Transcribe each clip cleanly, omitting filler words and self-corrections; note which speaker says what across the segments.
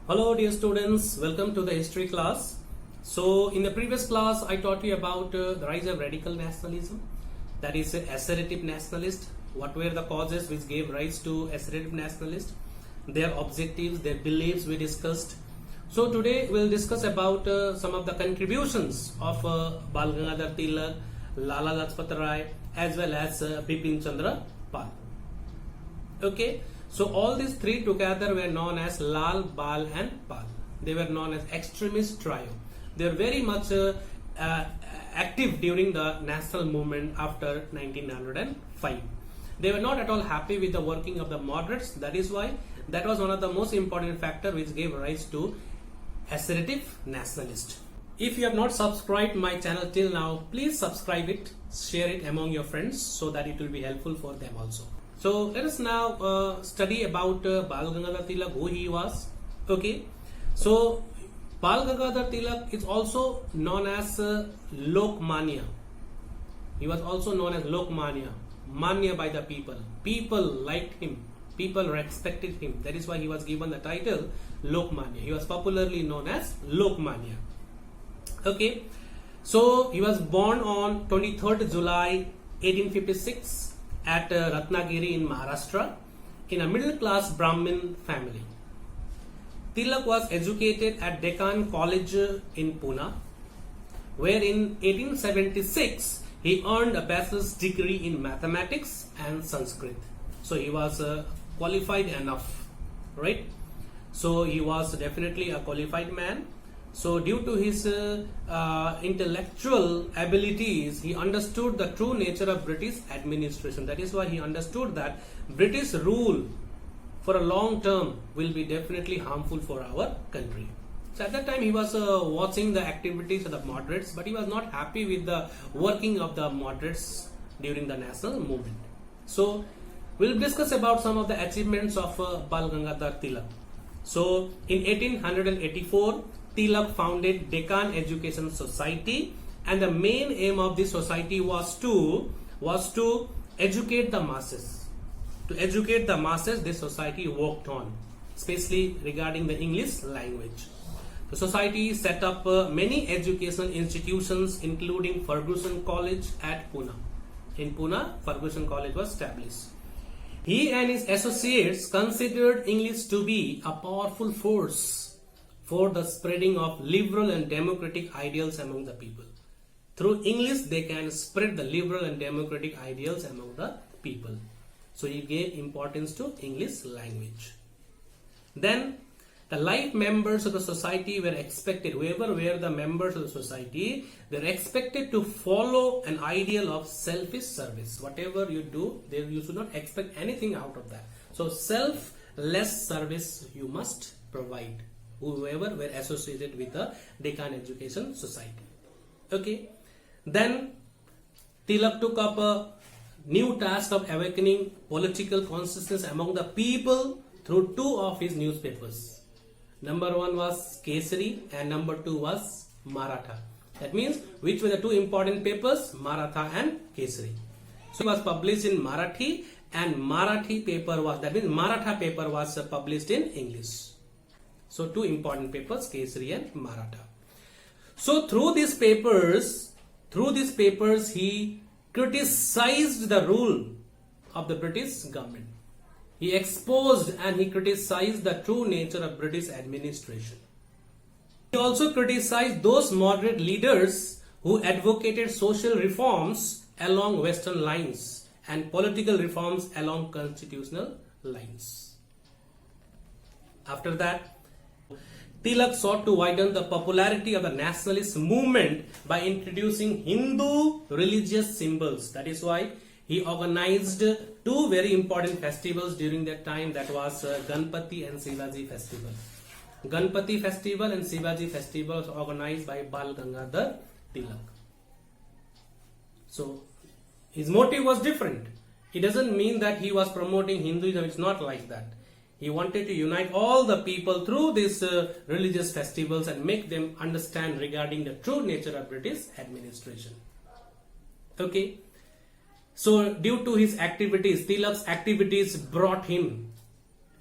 Speaker 1: Hello dear students, welcome to the history class. So in the previous class I taught you about the rise of radical nationalism, that is assertive nationalist. What were the causes which gave rise to assertive nationalist, their objectives, their beliefs we discussed. So today we'll discuss about some of the contributions of Bal Gangadhar Tilak, Lala Lajpat Rai as well as Bipin Chandra Pal. Okay. So all these three together were known as Lal, Bal and Pal. They were known as extremist trio. They were very much active during the national movement after 1905. They were not at all happy with the working of the moderates. That is why that was one of the most important factors which gave rise to assertive nationalist. If you have not subscribed my channel till now, please subscribe it, share it among your friends so that it will be helpful for them also. So let us now study about Bal Gangadhar Tilak, who he was. Okay, so Bal Gangadhar Tilak is also known as Lokmanya. He was also known as Lokmanya, manya by the people. People liked him, people respected him. That is why he was given the title Lokmanya. He was popularly known as Lokmanya. Okay, so he was born on 23rd July 1856. At Ratnagiri in Maharashtra in a middle class Brahmin family. Tilak was educated at Deccan College in Pune, where in 1876 he earned a bachelor's degree in mathematics and Sanskrit. So he was qualified enough, right? So he was definitely a qualified man. So due to his intellectual abilities, he understood the true nature of British administration. That is why he understood that British rule for a long term will be definitely harmful for our country. So at that time he was watching the activities of the moderates, but he was not happy with the working of the moderates during the national movement. So we'll discuss about some of the achievements of Bal Gangadhar Tilak. So in 1884, Tilak founded Deccan Education Society, and the main aim of this society was to educate the masses. To educate the masses, this society worked on, especially regarding the English language. The society set up many educational institutions, including Fergusson College at Pune. In Pune, Fergusson College was established. He and his associates considered English to be a powerful force for the spreading of liberal and democratic ideals among the people. Through English, they can spread the liberal and democratic ideals among the people. So he gave importance to English language. Then the life members of the society were expected, whoever were the members of the society, they were expected to follow an ideal of selfish service. Whatever you do, you should not expect anything out of that. So selfless service you must provide, whoever were associated with the Deccan Education Society. Okay. Then Tilak took up a new task of awakening political consciousness among the people through two of his newspapers. Number one was Kesari and number two was Maratha. That means which were the two important papers? Maratha and Kesari. So it was published in Marathi, and Marathi paper was, that means Maratha paper was published in English. So two important papers, Kesari and Maratha. So through these papers he criticized the rule of the British government. He exposed and he criticized the true nature of British administration. He also criticized those moderate leaders who advocated social reforms along Western lines and political reforms along constitutional lines. After that, Tilak sought to widen the popularity of the nationalist movement by introducing Hindu religious symbols. That is why he organized two very important festivals during that time, that was Ganpati and Shivaji festival. Ganpati festival and Shivaji festival was organized by Bal Gangadhar Tilak. So his motive was different. It doesn't mean that he was promoting Hinduism. It's not like that. He wanted to unite all the people through these religious festivals and make them understand regarding the true nature of British administration. Okay. So due to his activities, Tilak's activities brought him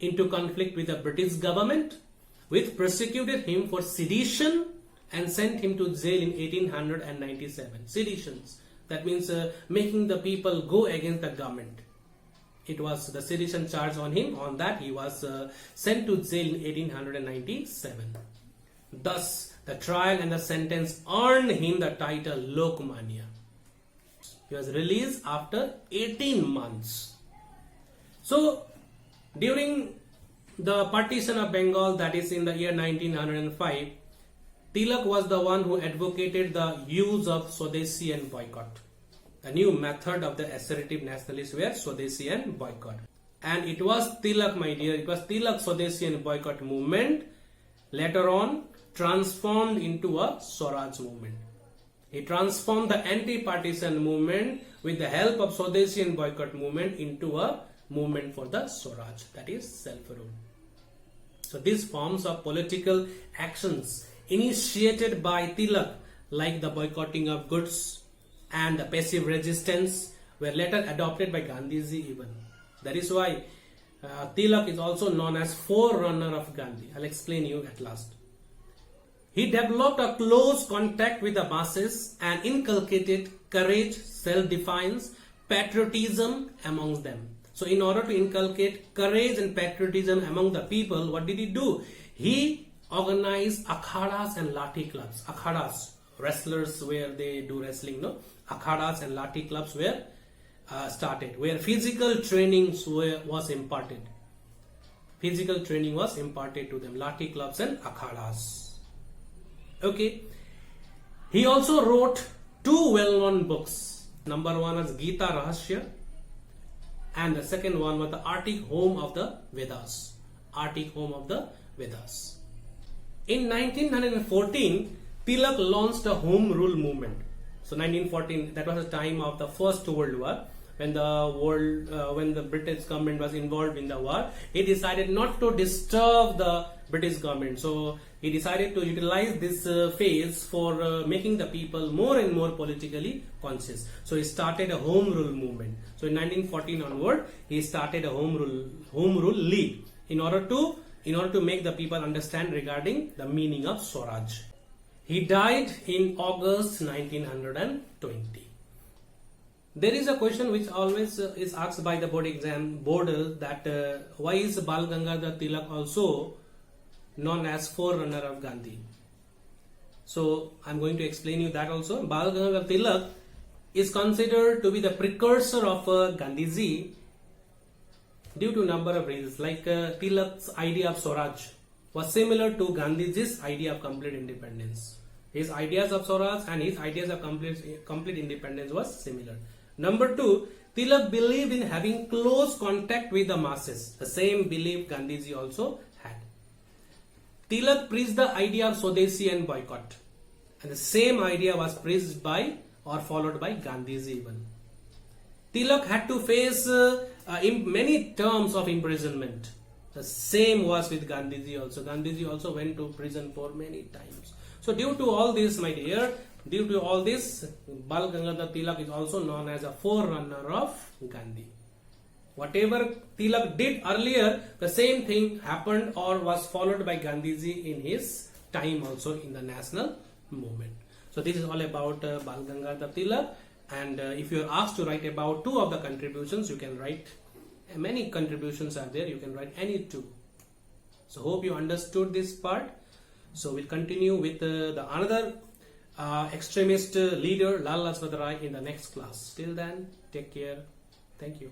Speaker 1: into conflict with the British government, which persecuted him for sedition and sent him to jail in 1897. Seditions, that means making the people go against the government. It was the sedition charge on him. On that he was sent to jail in 1897. Thus, the trial and the sentence earned him the title Lokmanya. He was released after 18 months. So, during the partition of Bengal, that is in the year 1905, Tilak was the one who advocated the use of Swadeshi and Boycott. A new method of the assertive nationalists were Swadeshi and Boycott. And it was Tilak, my dear, it was Tilak Swadeshi and Boycott movement later on transformed into a swaraj movement. He transformed the anti-partisan movement with the help of Swadeshi and Boycott movement into a movement for the swaraj, that is self-rule. So these forms of political actions initiated by Tilak, like the boycotting of goods and the passive resistance, were later adopted by Gandhiji even. That is why Tilak is also known as Forerunner of Gandhi. I'll explain you at last. He developed a close contact with the masses and inculcated courage, self-defense, patriotism amongst them. So in order to inculcate courage and patriotism among the people, what did he do? He organized akharas and lathi clubs. Akharas, wrestlers where they do wrestling, no? Akharas and lathi clubs were started, where physical trainings was imparted. Physical training was imparted to them, lathi clubs and akharas. Okay. He also wrote two well-known books. Number one was Gita, Rahasya, and the second one was the Artic home of the Vedas. Artic home of the Vedas. In 1914, Tilak launched a home rule movement. So 1914, that was the time of the First World War, when the British government was involved in the war. He decided not to disturb the British government. So he decided to utilize this phase for making the people more and more politically conscious. So he started a home rule movement. So in 1914 onward, he started a home rule league in order to make the people understand regarding the meaning of swaraj. He died in August 1920. There is a question which always is asked by the board that why is Bal Gangadhar Tilak also known as Forerunner of Gandhi? So I am going to explain you that also. Bal Gangadhar Tilak is considered to be the precursor of Gandhiji due to a number of reasons. Like Tilak's idea of swaraj was similar to Gandhiji's idea of complete independence. His ideas of swaraj and his ideas of complete independence was similar. Number two, Tilak believed in having close contact with the masses. The same belief Gandhiji also had. Tilak preached the idea of Swadeshi and Boycott. And the same idea was preached by or followed by Gandhiji even. Tilak had to face many terms of imprisonment. The same was with Gandhiji also. Gandhiji also went to prison for many times. So due to all this, my dear, Bal Gangadhar Tilak is also known as a forerunner of Gandhi. Whatever Tilak did earlier, the same thing happened or was followed by Gandhiji in his time also in the national movement. So this is all about Bal Gangadhar Tilak. And if you are asked to write about two of the contributions, you can write. Many contributions are there, you can write any two. So hope you understood this part. So we'll continue with the another extremist leader Lal Lajpat Rai in the next class. Till then, take care. Thank you.